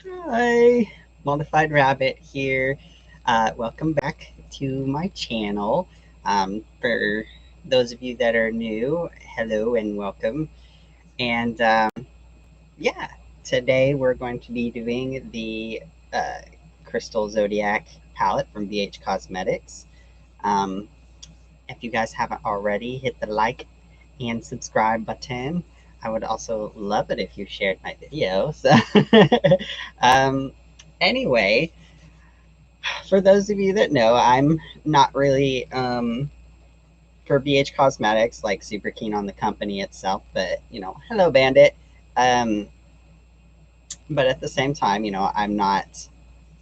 Hi, ModifiedRabbit here. Welcome back to my channel. For those of you that are new, hello and welcome. And yeah, today we're going to be doing the uh, Crystal Zodiac palette from BH Cosmetics. Um, if you guys haven't already, hit the like and subscribe button. I would also love it if you shared my video. So, um, anyway, for those of you that know, I'm not really for BH Cosmetics like super keen on the company itself, but hello Bandit. Um, but at the same time, I'm not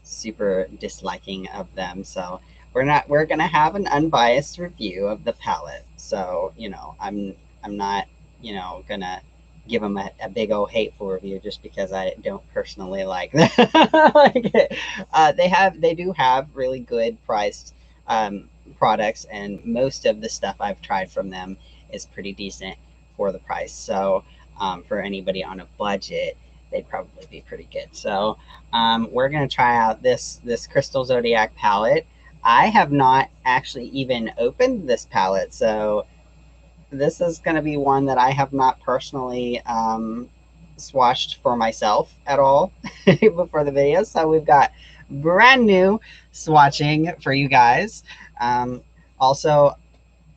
super disliking of them. So we're gonna have an unbiased review of the palette. So I'm not gonna give them a big old hateful review just because I don't personally like them. Like they do have really good priced products, and most of the stuff I've tried from them is pretty decent for the price. So for anybody on a budget, they'd probably be pretty good. So we're going to try out this Crystal Zodiac palette. I have not actually even opened this palette, so this is going to be one that I have not personally swatched for myself at all before the video. So we've got brand new swatching for you guys. Um, Also,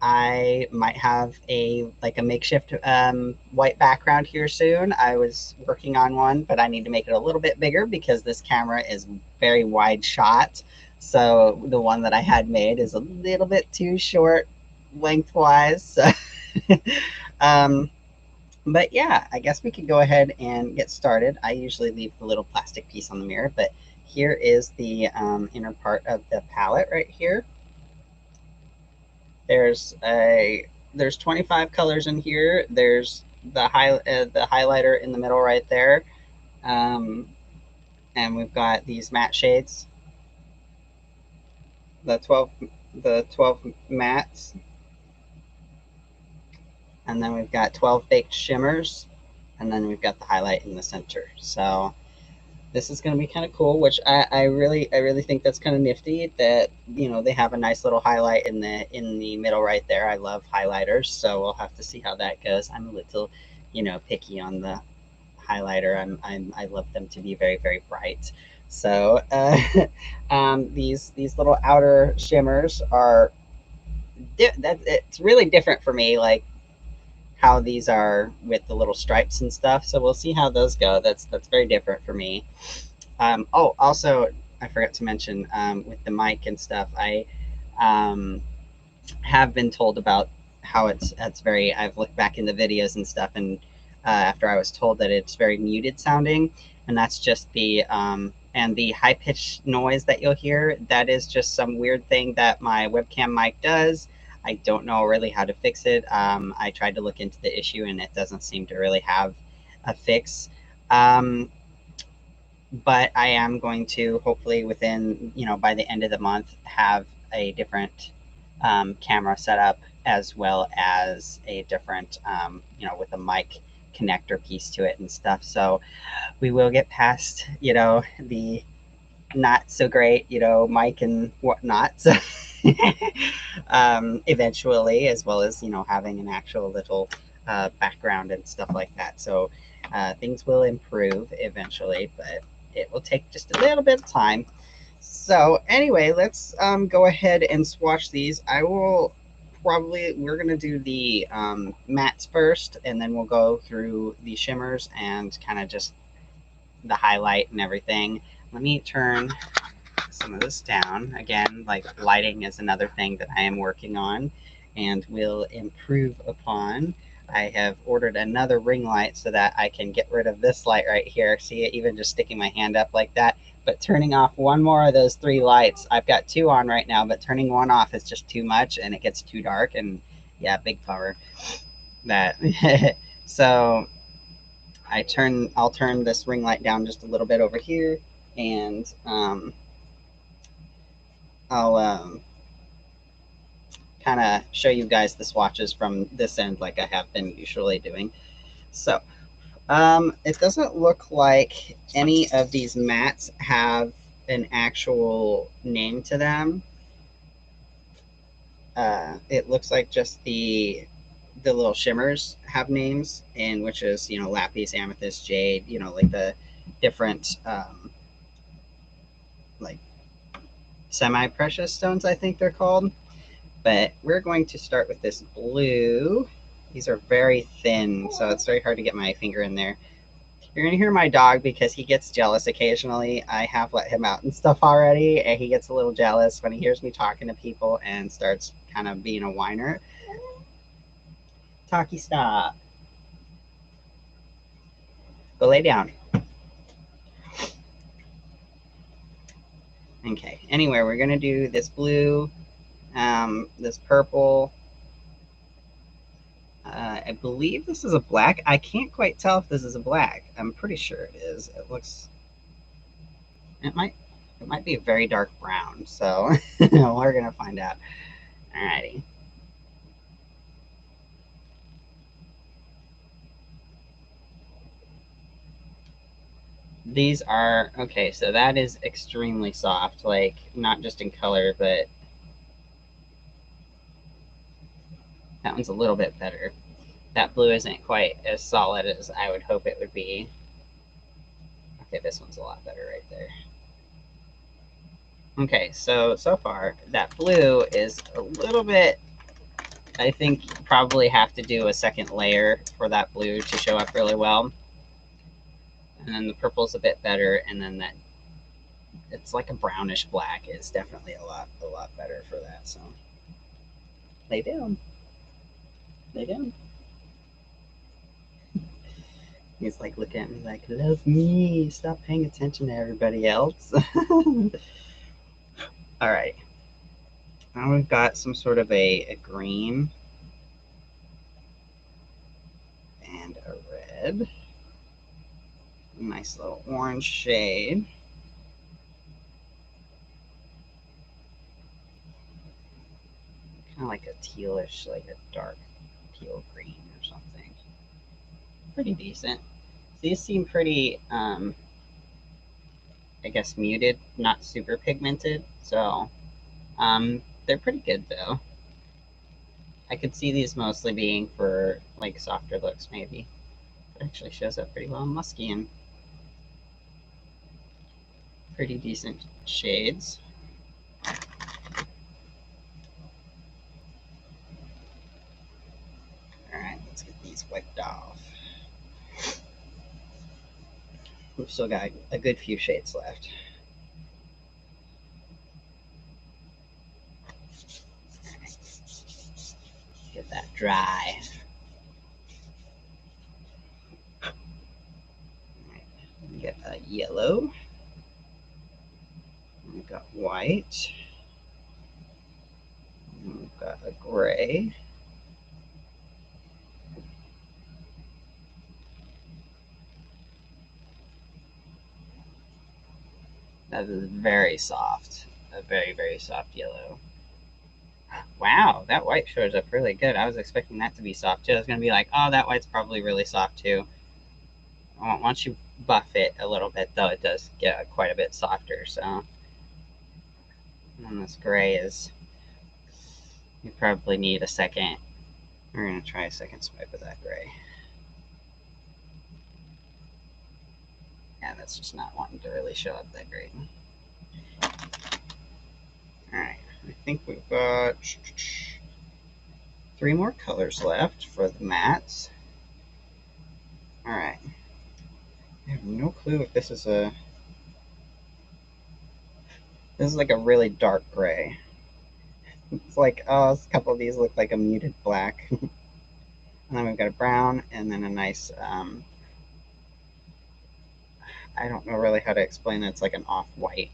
I might have a makeshift white background here soon. I was working on one, but I need to make it a little bit bigger because this camera is very wide shot. So the one that I had made is a little bit too short lengthwise. So um, but yeah, I guess we could go ahead and get started. I usually leave the little plastic piece on the mirror, but here is the inner part of the palette right here. There's a there's 25 colors in here. There's the highlighter in the middle right there, um, and we've got these matte shades, the 12 mattes, and then we've got 12 baked shimmers, and then we've got the highlight in the center. So this is going to be kind of cool, which I really think that's kind of nifty that they have a nice little highlight in the middle right there. I love highlighters, so we'll have to see how that goes. I'm a little picky on the highlighter. I love them to be very, very bright. So these little outer shimmers are it's really different for me, like how these are with the little stripes and stuff. So we'll see how those go. That's very different for me. Oh, also, I forgot to mention with the mic and stuff, I um, have been told about how it's very. I've looked back in the videos and stuff, and after I was told that it's very muted sounding, and that's just and the high pitched noise that you'll hear. That is just some weird thing that my webcam mic does. I don't know really how to fix it. I tried to look into the issue, and it doesn't seem to really have a fix. Um, but I am going to hopefully within, by the end of the month, have a different camera setup as well as a different, with a mic connector piece to it and stuff. So we will get past, the not so great, mic and whatnot. So eventually, as well as, having an actual little background and stuff like that. So things will improve eventually, but it will take just a little bit of time. So anyway, let's go ahead and swatch these. We're going to do the mattes first, and then we'll go through the shimmers and kind of just the highlight and everything. Let me turn some of this down. Again, like lighting is another thing that I am working on and will improve upon. I have ordered another ring light so that I can get rid of this light right here. See it, even just sticking my hand up like that. But turning off one more of those three lights, I've got two on right now, but turning one off is just too much and it gets too dark. And yeah, big power that. So I'll turn this ring light down just a little bit over here, and I'll kind of show you guys the swatches from this end like I have been usually doing. So It doesn't look like any of these mats have an actual name to them. It looks like just the little shimmers have names, and which is, you know, lapis, amethyst, jade, you know, like the different like semi-precious stones, I think they're called. But we're going to start with this blue. These are very thin, so it's very hard to get my finger in there. You're gonna hear my dog because he gets jealous occasionally. I have let him out and stuff already, and he gets a little jealous when he hears me talking to people and starts kind of being a whiner. Talkie, stop. Go lay down. Okay, anyway, we're gonna do this blue, this purple. I believe this is a black. I can't quite tell if this is a black. I'm pretty sure it is. It looks, it might be a very dark brown. So we're gonna find out. Alrighty. These are, okay, so that is extremely soft, like not just in color, but that one's a little bit better. That blue isn't quite as solid as I would hope it would be. Okay, this one's a lot better right there. Okay, so far, that blue is a little bit, I think you probably have to do a second layer for that blue to show up really well. And then the purple's a bit better, and then that, it's like a brownish black is definitely a lot better for that, so. Lay down. Lay down. He's like looking at me like, love me, stop paying attention to everybody else. All right. Now we've got some sort of a green and a red. Nice little orange shade. Kind of like a tealish, like a dark teal green or something. Pretty decent. These seem pretty, I guess, muted, not super pigmented. So they're pretty good though. I could see these mostly being for like softer looks, maybe. It actually shows up pretty well. Musky and pretty decent shades. All right, let's get these wiped off. We've still got a good few shades left. Get that dry. We get a yellow. We've got white. We've got a gray. That is very soft. A very soft yellow. Wow, that white shows up really good. I was expecting that to be soft too. I was going to be like, oh, that white's probably really soft too. Once you buff it a little bit, though, it does get quite a bit softer. So, and this gray is, you probably need a second. We're going to try a second swipe of that gray. Yeah, that's just not wanting to really show up that great. Alright, I think we've got 3 more colors left for the mattes. Alright. I have no clue if this is a... This is like a really dark gray. It's like, oh, a couple of these look like a muted black. And then we've got a brown, and then a nice, I don't know really how to explain it. It's like an off-white.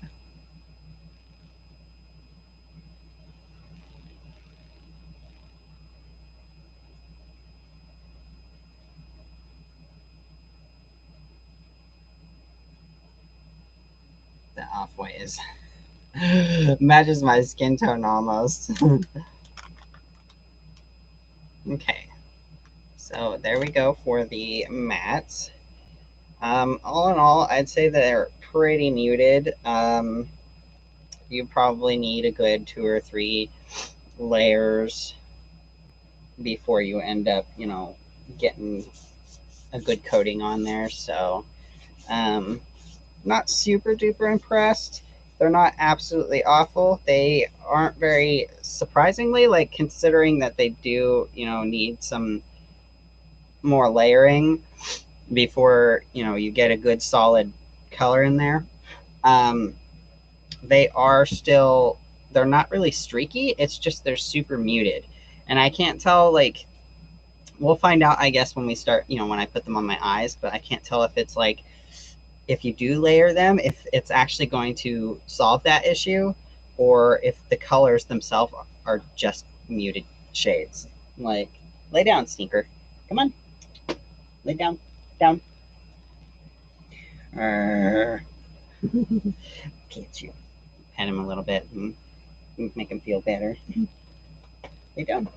The off-white is matches my skin tone almost. Okay, so there we go for the mattes. All in all, I'd say they're pretty muted. You probably need a good 2 or 3 layers before you end up, getting a good coating on there. So, um, not super duper impressed. They're not absolutely awful. They aren't very surprisingly, like considering that they do, need some more layering before, you get a good solid color in there. Um, they are still, they're not really streaky. It's just they're super muted. And I can't tell, like, we'll find out, I guess, when we start, when I put them on my eyes, but I can't tell if it's like, if you do layer them, if it's actually going to solve that issue, or if the colors themselves are just muted shades. Like, lay down, sneaker. Come on. Lay down. Down. Pet you. Pet him a little bit and make him feel better. Lay down.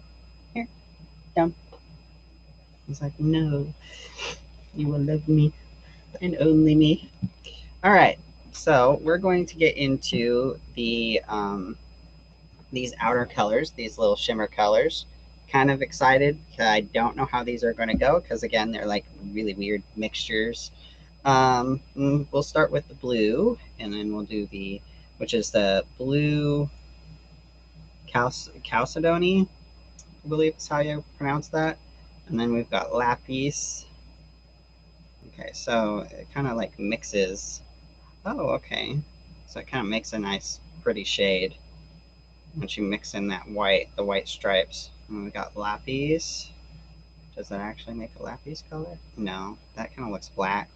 Here. Down. He's like, no. You will love me. And only me. All right. So we're going to get into these outer colors, these little shimmer colors. Kind of excited. I don't know how these are going to go because, again, they're like really weird mixtures. We'll start with the blue, and then we'll do which is the blue Chalcedony, I believe is how you pronounce that. And then we've got lapis. Okay, so it kind of like mixes. Oh, okay. So it kind of makes a nice, pretty shade once you mix in the white stripes. And we got lapis. Does that actually make a lapis color? No, that kind of looks black.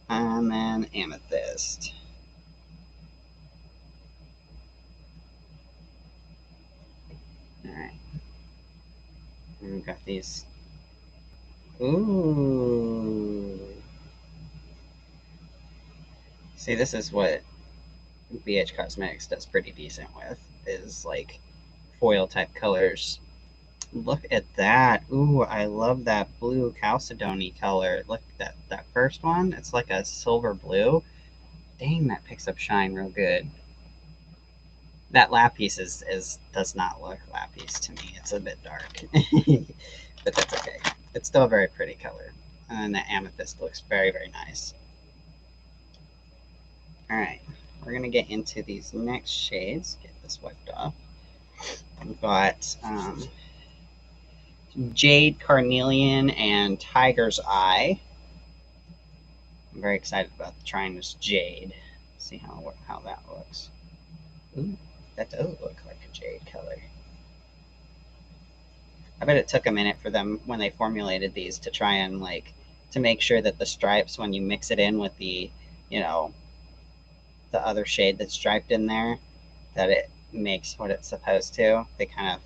And then amethyst. All right. And we've got these. Ooh. See, this is what BH Cosmetics does pretty decent with, is like foil type colors. Look at that. Ooh, I love that blue Chalcedony color. Look at that first one. It's like a silver blue. Dang, that picks up shine real good. That lapis does not look lapis to me. It's a bit dark. But that's okay. It's still a very pretty color. And the amethyst looks very, very nice. All right, we're gonna get into these next shades. Get this wiped off. We've got Jade, Carnelian, and Tiger's Eye. I'm very excited about trying this Jade. See how that looks. Ooh, that does look like a jade color. I bet it took a minute for them when they formulated these to try and to make sure that the stripes, when you mix it in with you know, the other shade that's striped in there, that it makes what it's supposed to. They kind of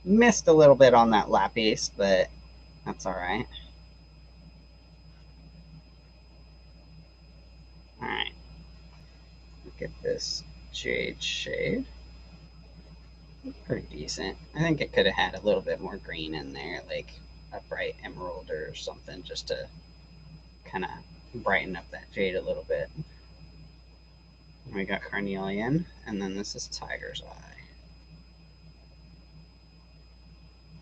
missed a little bit on that lapis, but that's all right. All right, look at this jade shade. Pretty decent. I think it could have had a little bit more green in there, like a bright emerald or something, just to kind of brighten up that jade a little bit. And we got Carnelian, and then this is Tiger's Eye.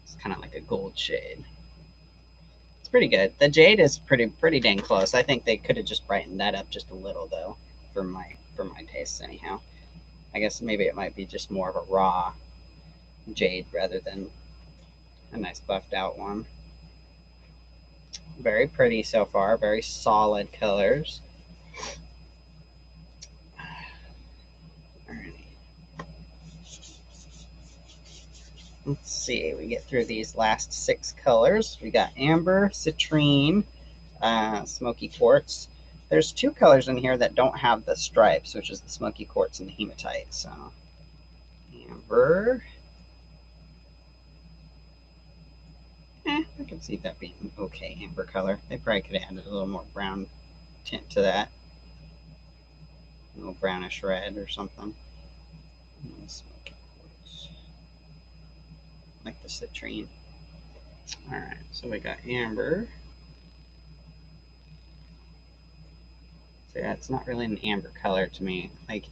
It's kind of like a gold shade. It's pretty good. The jade is pretty dang close. I think they could have just brightened that up just a little though, for my tastes anyhow. I guess maybe it might be just more of a raw jade rather than a nice buffed out one. Very pretty so far. Very solid colors. Let's see, we get through these last 6 colors. We got amber, citrine, smoky quartz. There's 2 colors in here that don't have the stripes, which is the smoky quartz and the hematite. So amber. I can see that being an okay amber color. They probably could have added a little more brown tint to that. A little brownish red or something. Smoky quartz. Like the citrine. Alright, so we got amber. So yeah, it's not really an amber color to me. Like,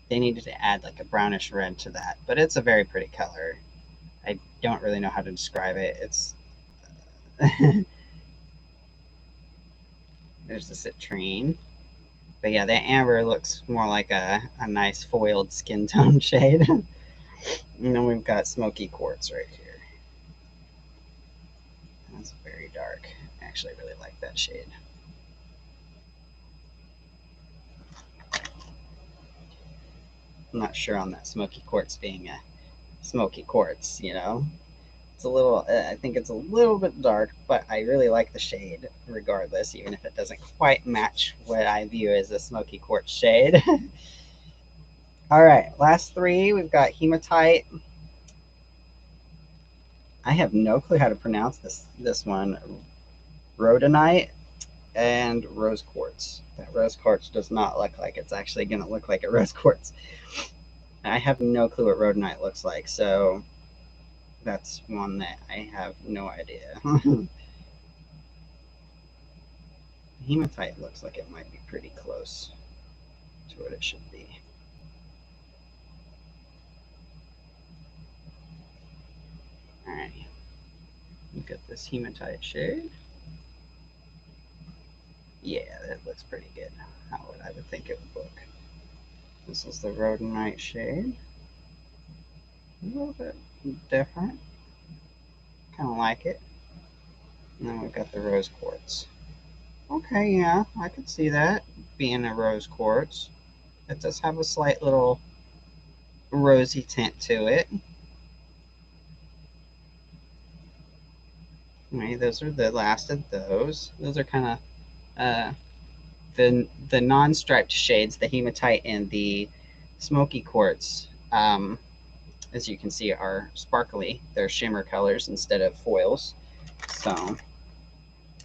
they needed to add like a brownish red to that, but it's a very pretty color. I don't really know how to describe it. It's there's the citrine. But yeah, the amber looks more like a nice foiled skin tone shade. And then we've got smoky quartz right here. That's very dark. I actually really like that shade. I'm not sure on that smoky quartz being a smoky quartz, you know? It's a little, I think it's a little bit dark, but I really like the shade regardless, even if it doesn't quite match what I view as a smoky quartz shade. All right, last three, we've got hematite. I have no clue how to pronounce this one. Rhodonite and rose quartz. That rose quartz does not look like it's actually going to look like a rose quartz. I have no clue what rhodonite looks like, so that's one that I have no idea. Hematite looks like it might be pretty close to what it should be. All right, look at this hematite shade. Yeah, that looks pretty good. How I would think it would look. This is the rhodonite shade. A little bit different. Kind of like it. And then we've got the rose quartz. Okay, yeah, I could see that being a rose quartz. It does have a slight little rosy tint to it. Right, those are the last of those. Those are kind of the non-striped shades, the hematite and the smoky quartz. As you can see, are sparkly. They're shimmer colors instead of foils. So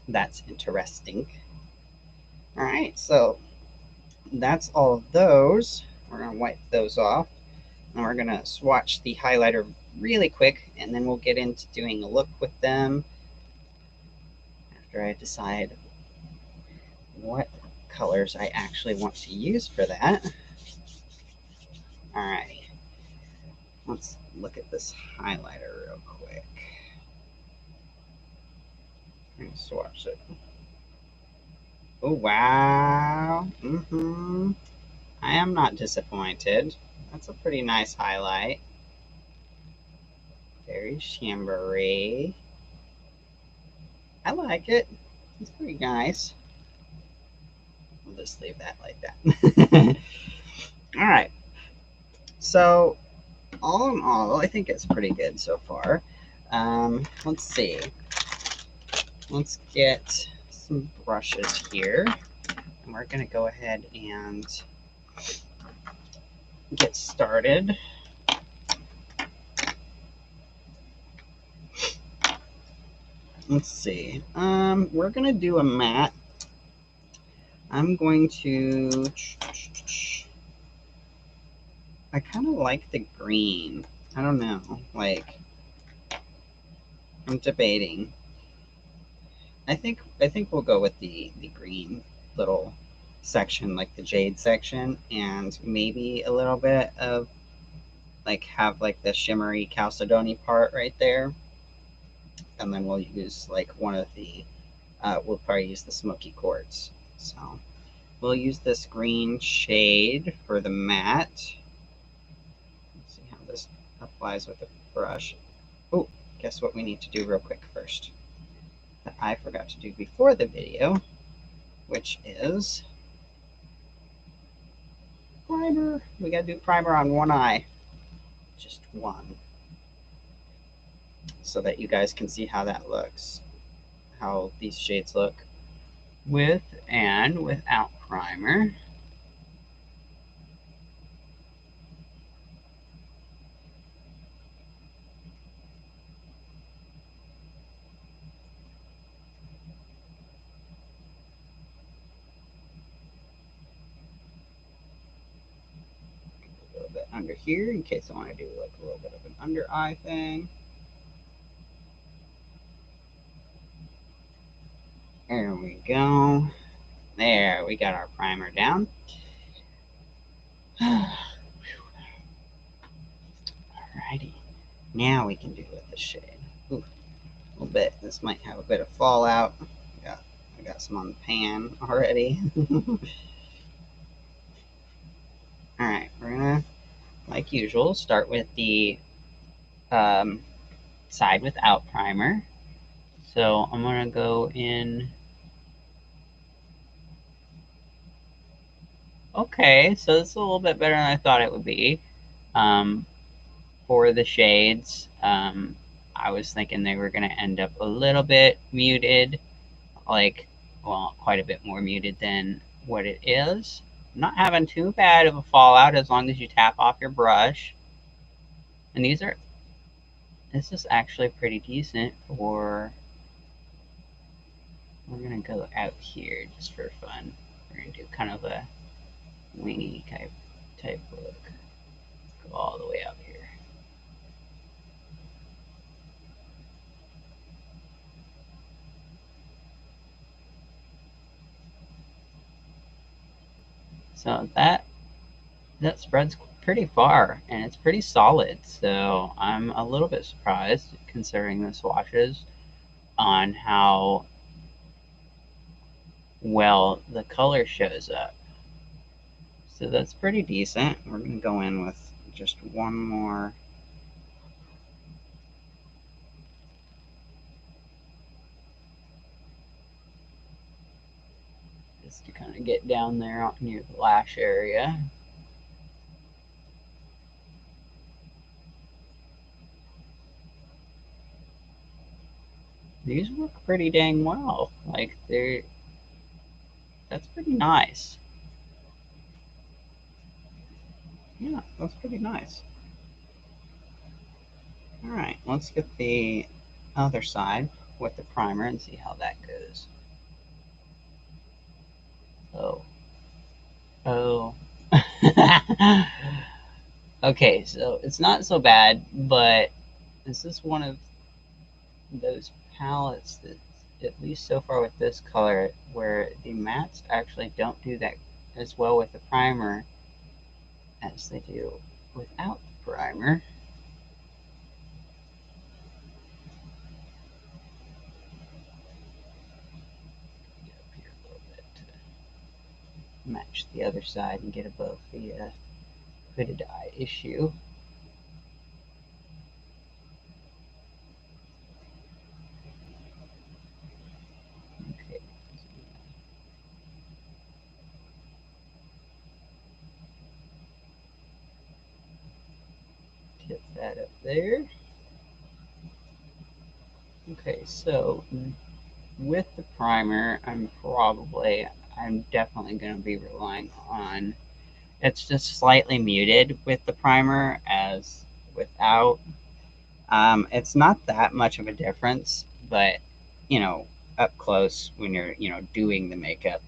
that's interesting. All right, so that's all of those. We're gonna wipe those off, and we're gonna swatch the highlighter really quick, and then we'll get into doing a look with them after I decide what colors I actually want to use for that. All right, let's look at this highlighter real quick and swatch it. Oh, wow. I am not disappointed. That's a pretty nice highlight. Very shimmery. I like it. It's pretty nice. We'll just leave that like that. All right. So, all in all, I think it's pretty good so far. Let's see. Let's get some brushes here. And we're going to go ahead and get started. Let's see. We're going to do a matte. I'm going to... I kind of like the green. I don't know. Like, I'm debating. I think we'll go with the green little section, like the jade section, and maybe a little bit of like have like the shimmery chalcedony part right there, and then we'll use like one of the we'll probably use the smoky quartz. So we'll use this green shade for the matte. Let's see how this applies with the brush. Oh, guess what we need to do real quick first that I forgot to do before the video, which is primer. We gotta do primer on one eye, just one, so that you guys can see how that looks, how these shades look with and without primer. A little bit under here in case I want to do like a little bit of an under eye thing. There we go. There, we got our primer down. Alrighty, now we can do with the shade. Ooh, a little bit. This might have a bit of fallout. Yeah, I got some on the pan already. Alright, we're gonna, like usual, start with the side without primer. So I'm gonna go in. Okay, so it's a little bit better than I thought it would be. For the shades, I was thinking they were gonna end up a little bit muted, like, well, quite a bit more muted than what it is. Not having too bad of a fallout as long as you tap off your brush. And this is actually pretty decent for, we're gonna go out here just for fun. We're gonna do kind of a wingy type look. Go all the way up here. So that spreads pretty far and it's pretty solid. So I'm a little bit surprised considering the swatches on how well the color shows up. So that's pretty decent. We're gonna go in with just one more. Just to kind of get down there near the lash area. These work pretty dang well. Like that's pretty nice. Yeah, that's pretty nice. All right, let's get the other side with the primer and see how that goes. Oh. Okay, so it's not so bad, but this is one of those palettes that, at least so far with this color, where the mattes actually don't do that as well with the primer as they do without the primer. Get up here a little bit to match the other side and get above the hooded eye issue. Okay. Tip that up there. Okay, so with the primer, I'm definitely going to be relying on, it's just slightly muted with the primer as without. It's not that much of a difference, but you know, up close when you're, doing the makeup,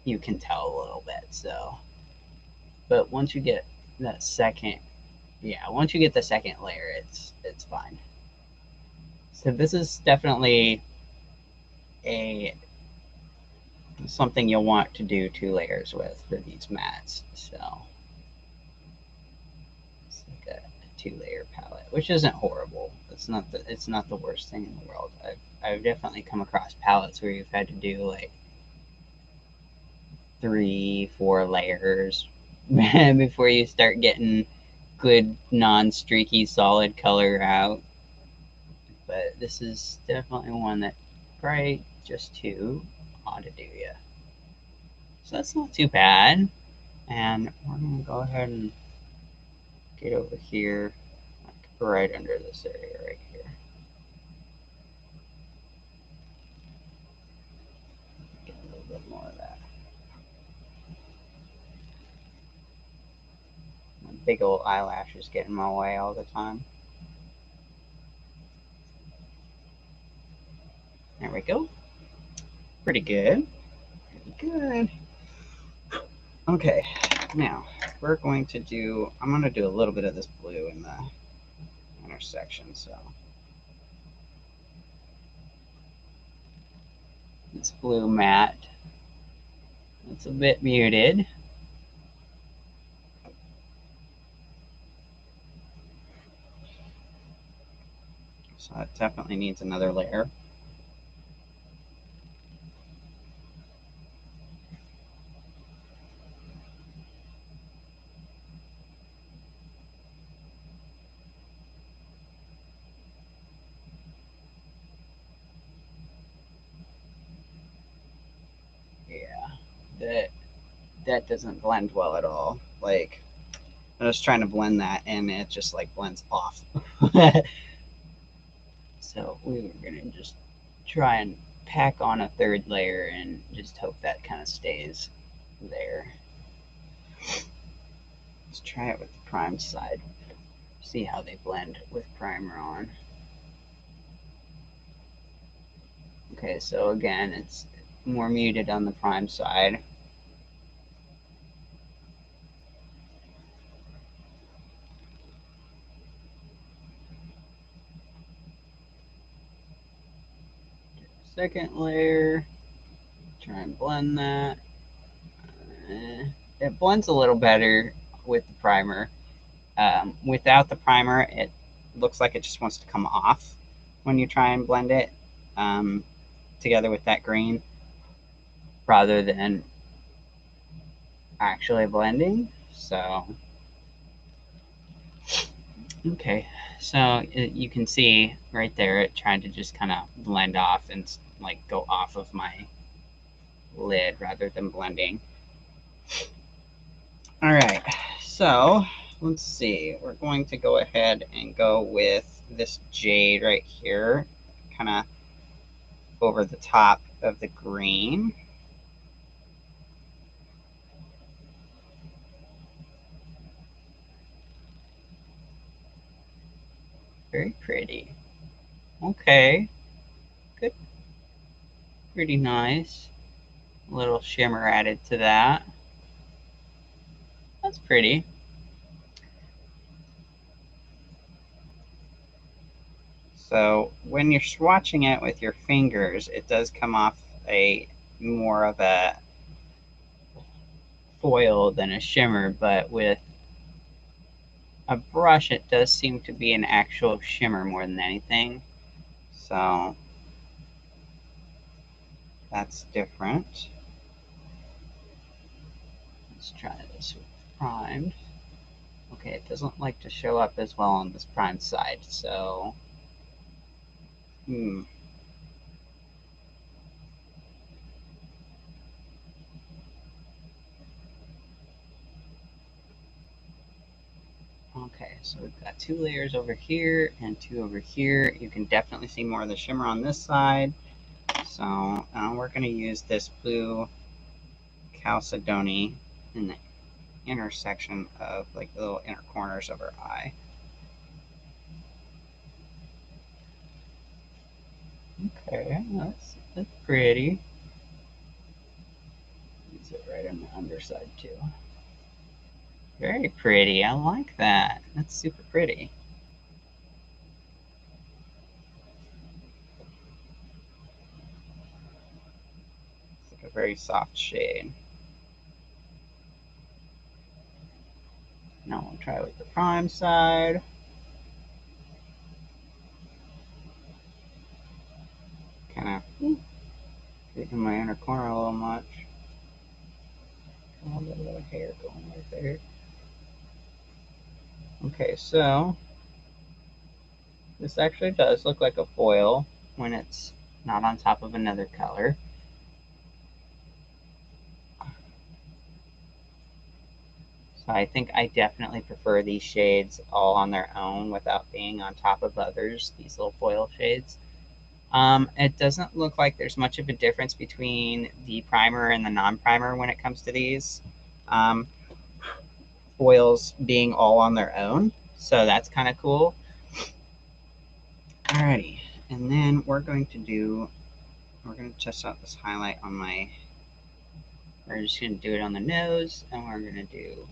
you can tell a little bit. So, but once you get that second, yeah, once you get the second layer, it's fine. So this is definitely a something you'll want to do 2 layers with for these mattes. So it's like a 2-layer palette, which isn't horrible. It's not the worst thing in the world. I've definitely come across palettes where you've had to do like 3-4 layers before you start getting good non-streaky solid color out. But this is definitely one that probably just 2 ought to do ya. So that's not too bad. And we're gonna go ahead and get over here, like right under this area right here. Get a little bit more of that. My big old eyelashes get in my way all the time. There we go. Pretty good. Pretty good. Okay, now we're going to do, I'm going to do a little bit of this blue in the intersection. So it's blue matte. It's a bit muted. So it definitely needs another layer. Yeah, that doesn't blend well at all. Like, I was trying to blend that and it just like blends off. So we were gonna just try and pack on a third layer and just hope that kind of stays there. Let's try it with the prime side. See how they blend with primer on. Okay, so again, it's more muted on the prime side. Second layer, try and blend that. It blends a little better with the primer. Without the primer, it looks like it just wants to come off when you try and blend it together with that green rather than actually blending. So, okay. So you can see right there, it tried to just kind of blend off and like go off of my lid rather than blending. All right, so let's see. We're going to go ahead and go with this jade right here, kind of over the top of the green. Very pretty. Okay, good. Pretty nice. A little shimmer added to that. That's pretty. So when you're swatching it with your fingers, it does come off a more of a foil than a shimmer, but with a brush, it does seem to be an actual shimmer more than anything. So that's different. Let's try this with primed. Okay, it doesn't like to show up as well on this primed side, so Okay, so we've got 2 layers over here and 2 over here. You can definitely see more of the shimmer on this side. So we're going to use this blue Chalcedony in the intersection of like the little inner corners of her eye. Okay, that's pretty. Use it right on the underside too. Very pretty. I like that. That's super pretty. It's like a very soft shade. Now we'll try with the prime side. Kind of getting my inner corner a little much. A little bit of hair going right there. Okay, so this actually does look like a foil when it's not on top of another color. So I think I definitely prefer these shades all on their own without being on top of others, these little foil shades. It doesn't look like there's much of a difference between the primer and the non-primer when it comes to these foils being all on their own. So that's kind of cool. Alrighty, and then we're going to test out this highlight on we're just going to do it on the nose, and we're going to do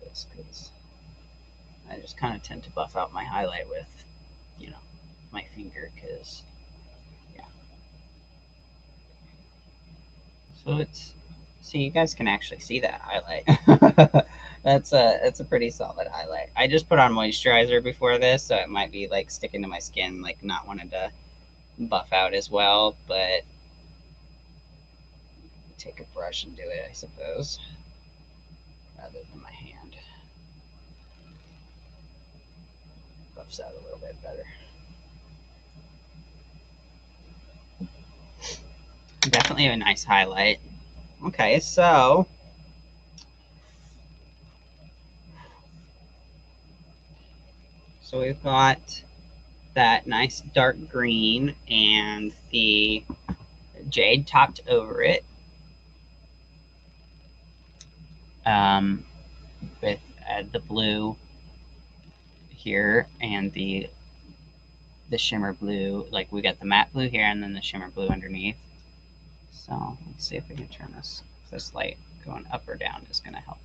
this because I just kind of tend to buff out my highlight with, you know, my finger because, yeah. So see, you guys can actually see that highlight. That's a pretty solid highlight. I just put on moisturizer before this, so it might be like sticking to my skin, like not wanting to buff out as well, but take a brush and do it, I suppose, rather than my hand. Buffs out a little bit better. Definitely a nice highlight. Okay, so we've got that nice dark green and the jade topped over it, with the blue here and the shimmer blue. Like we got the matte blue here and then the shimmer blue underneath. So let's see if we can turn this light going up or down is going to help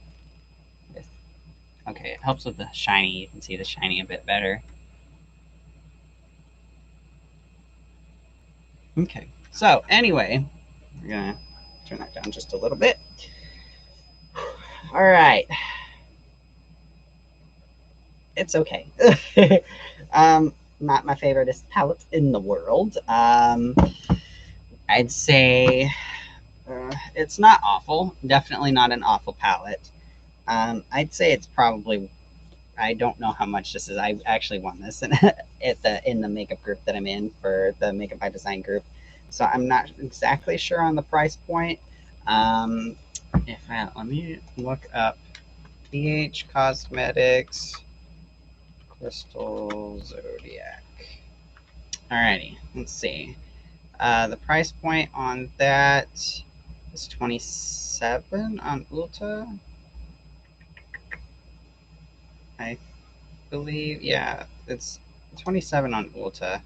with. Okay, it helps with the shiny. You can see the shiny a bit better. Okay, so anyway, we're going to turn that down just a little bit. All right. It's okay. Not my favorite palette in the world. I'd say it's not awful. Definitely not an awful palette. I'd say it's probably. I don't know how much this is. I actually won this in the makeup group that I'm in for the Makeup by Design group, so I'm not exactly sure on the price point. Let me look up BH Cosmetics Crystal Zodiac. Alrighty, let's see. The price point on that is $27 on Ulta. I believe, yeah, it's $27 on Ulta.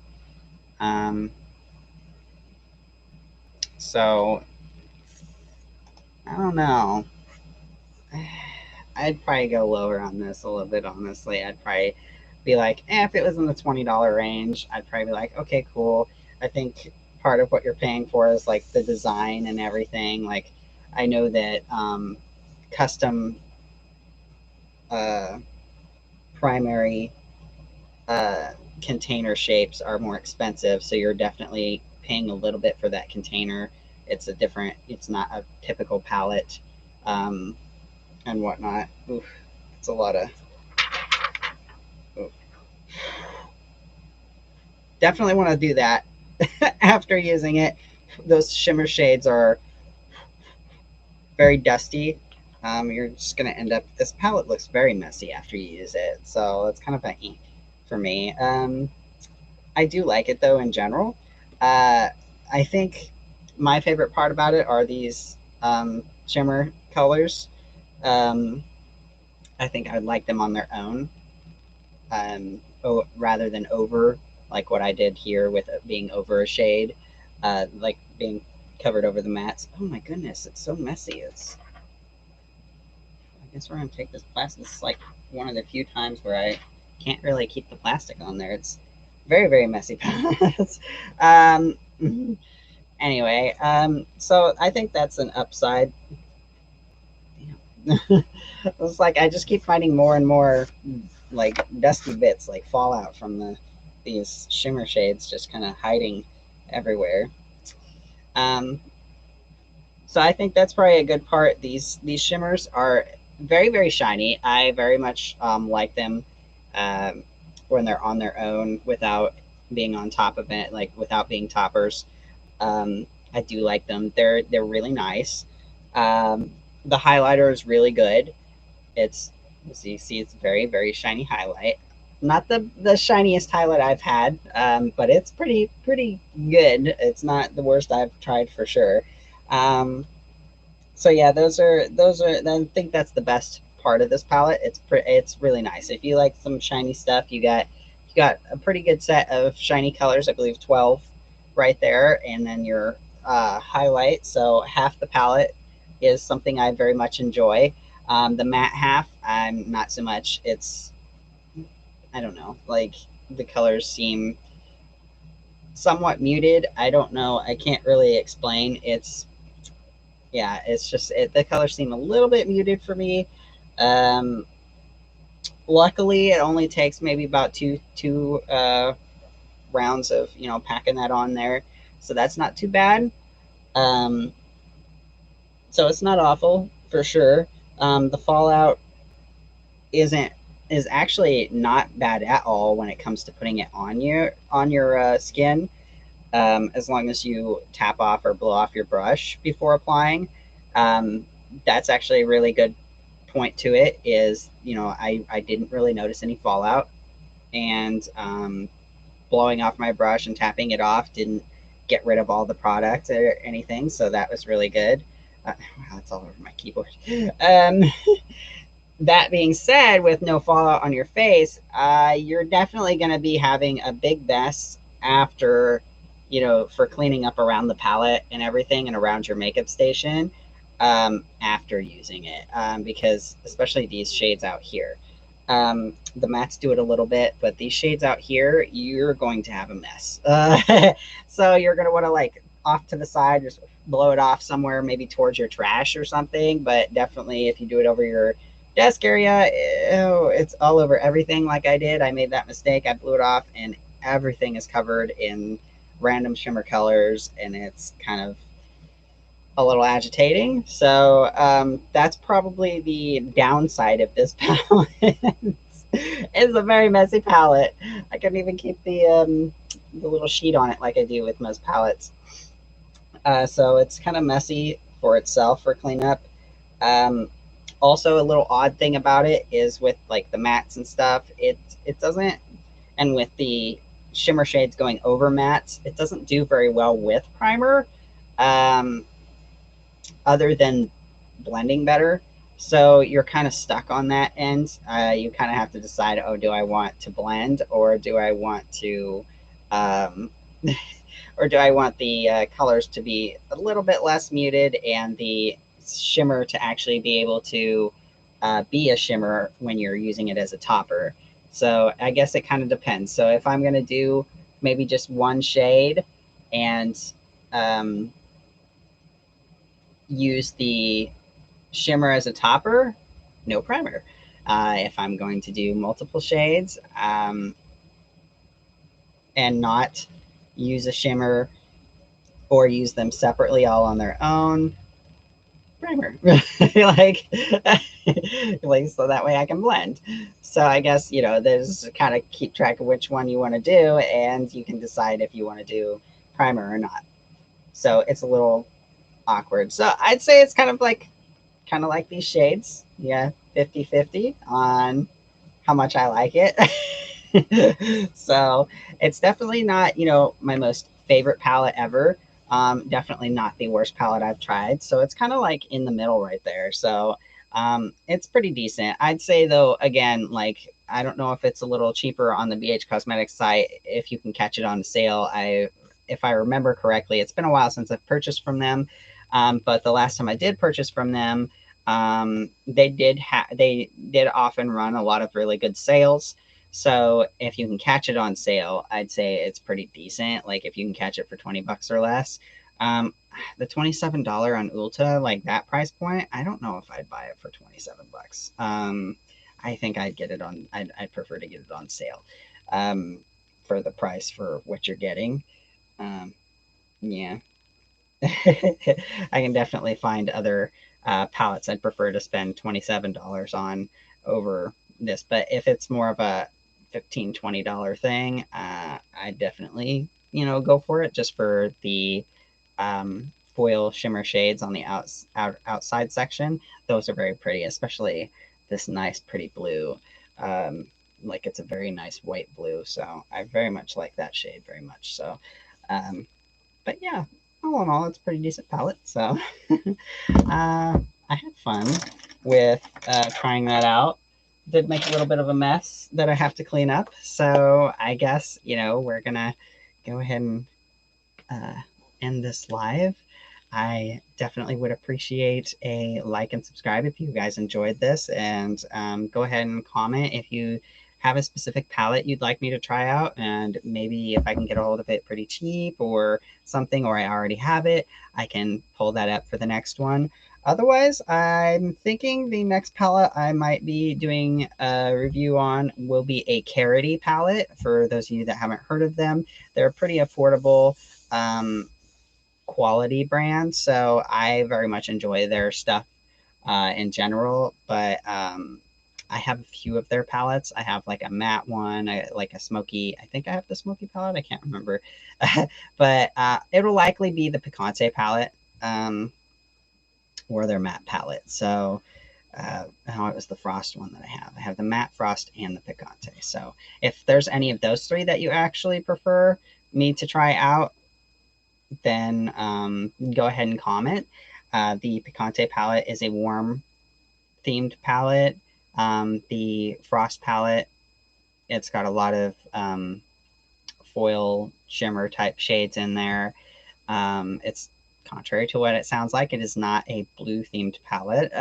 So I don't know. I'd probably go lower on this a little bit, honestly. I'd probably be like, if it was in the $20 range, I'd probably be like, okay, cool. I think part of what you're paying for is like the design and everything. Like, I know that custom primary container shapes are more expensive, so you're definitely paying a little bit for that container. It's not a typical palette, and whatnot. Oof, it's a lot of. Oof. Definitely want to do that after using it. Those shimmer shades are very dusty. You're just going to end up. This palette looks very messy after you use it, so it's kind of a for me. I do like it though in general. I think my favorite part about it are these shimmer colors. I think I'd like them on their own, rather than over, like what I did here with it being over a shade, like being covered over the mats. Oh my goodness, it's so messy. I guess we're gonna take this plastic. This is like one of the few times where I can't really keep the plastic on there. It's very, very messy. um, anyway, so I think that's an upside. It's like I just keep finding more and more like dusty bits like fall out from these shimmer shades just kind of hiding everywhere. Um, so I think that's probably a good part. These shimmers are very, very shiny. I very much like them when they're on their own without being on top of it, like without being toppers. I do like them. They're really nice. The highlighter is really good. It's, as you see, it's very, very shiny highlight. Not the shiniest highlight I've had, but it's pretty good. It's not the worst I've tried for sure. So yeah, those are. I think that's the best part of this palette. It's really nice. If you like some shiny stuff, you got a pretty good set of shiny colors. I believe 12 right there, and then your highlight. So half the palette is something I very much enjoy. The matte half, I'm not so much. I don't know, like the colors seem somewhat muted. I don't know. I can't really explain. Yeah, it's just the colors seem a little bit muted for me. Um, Luckily, it only takes maybe about two rounds of packing that on there, so that's not too bad. Um, so it's not awful for sure. The fallout isn't is actually not bad at all when it comes to putting it on your skin. As long as you tap off or blow off your brush before applying. Um, that's actually a really good point to it. Is I didn't really notice any fallout, and blowing off my brush and tapping it off didn't get rid of all the product or anything. So that was really good. Wow, it's all over my keyboard. Um, that being said, with no fallout on your face, you're definitely going to be having a big mess after, for cleaning up around the palette and everything and around your makeup station after using it. Because especially these shades out here, the mattes do it a little bit, but these shades out here, you're going to have a mess. So you're going to want to like off to the side, just blow it off somewhere, maybe towards your trash or something. But definitely if you do it over your desk area, ew, it's all over everything like I did. I made that mistake. I blew it off and everything is covered in random shimmer colors, and it's kind of a little agitating. So that's probably the downside of this palette. It's a very messy palette. I couldn't even keep the little sheet on it like I do with most palettes. So it's kind of messy for itself for cleanup. Um, Also, a little odd thing about it is with like the mattes and stuff, it doesn't, and with the shimmer shades going over mattes, it doesn't do very well with primer, um, other than blending better. So you're kind of stuck on that end. You kind of have to decide, oh, do I want to blend or do I want to, um, or do I want the colors to be a little bit less muted and the shimmer to actually be able to be a shimmer when you're using it as a topper? So I guess it kind of depends. So if I'm going to do maybe just one shade and um, use the shimmer as a topper, no primer. If I'm going to do multiple shades and not use a shimmer or use them separately all on their own, primer. like, like so that way I can blend. So I guess there's kind of keep track of which one you want to do, and you can decide if you want to do primer or not. So it's a little awkward. So I'd say it's kind of like these shades. Yeah, 50-50 on how much I like it. So it's definitely not, my most favorite palette ever. Definitely not the worst palette I've tried. So it's kind of like in the middle right there. So it's pretty decent. I'd say though, again, like I don't know if it's a little cheaper on the BH Cosmetics site if you can catch it on sale. If I remember correctly, it's been a while since I've purchased from them. But the last time I did purchase from them, they did often run a lot of really good sales. So if you can catch it on sale, I'd say it's pretty decent. Like if you can catch it for 20 bucks or less. The $27 on Ulta, like that price point, I don't know if I'd buy it for 27 bucks. I think I'd get it on, I'd prefer to get it on sale for the price for what you're getting. Yeah. I can definitely find other palettes I'd prefer to spend $27 on over this. But if it's more of a $15-20 thing, I definitely go for it just for the foil shimmer shades on the outside section. Those are very pretty, especially this nice pretty blue. Like it's a very nice white blue, so I very much like that shade very much. So but yeah, all in all, it's a pretty decent palette. So I had fun with trying that out. Did make a little bit of a mess that I have to clean up. So I guess, we're going to go ahead and end this live. I definitely would appreciate a like and subscribe if you guys enjoyed this. And go ahead and comment if you have a specific palette you'd like me to try out, and maybe if I can get a hold of it pretty cheap or something, or I already have it, I can pull that up for the next one. Otherwise, I'm thinking the next palette I might be doing a review on will be a Carity palette. For those of you that haven't heard of them, they're pretty affordable quality brand, so I very much enjoy their stuff in general. But I have a few of their palettes. I have like a matte one, like a smoky. I think I have the smoky palette. I can't remember, but it'll likely be the Picante palette or their matte palette. So. Oh, it was the Frost one that I have. I have the matte Frost and the Picante. So if there's any of those three that you actually prefer me to try out, then go ahead and comment. The Picante palette is a warm themed palette. The Frost palette, it's got a lot of foil shimmer type shades in there. It's contrary to what it sounds like, it is not a blue themed palette.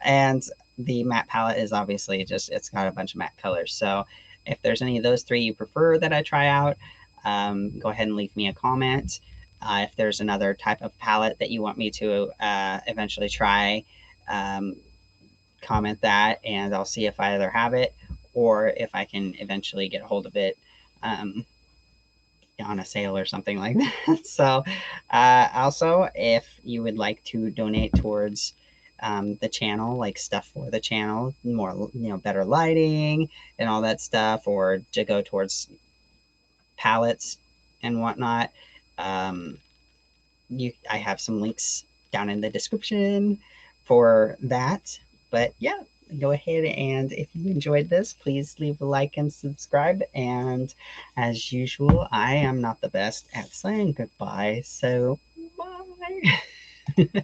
And the matte palette is obviously just, it's got a bunch of matte colors. So if there's any of those three you prefer that I try out, go ahead and leave me a comment. If there's another type of palette that you want me to eventually try, comment that, and I'll see if I either have it or if I can eventually get a hold of it on a sale or something like that. So also, if you would like to donate towards the channel, like stuff for the channel, more, better lighting and all that stuff, or to go towards palettes and whatnot, I have some links down in the description for that. But yeah, go ahead, and if you enjoyed this, please leave a like and subscribe. And as usual, I am not the best at saying goodbye, so bye.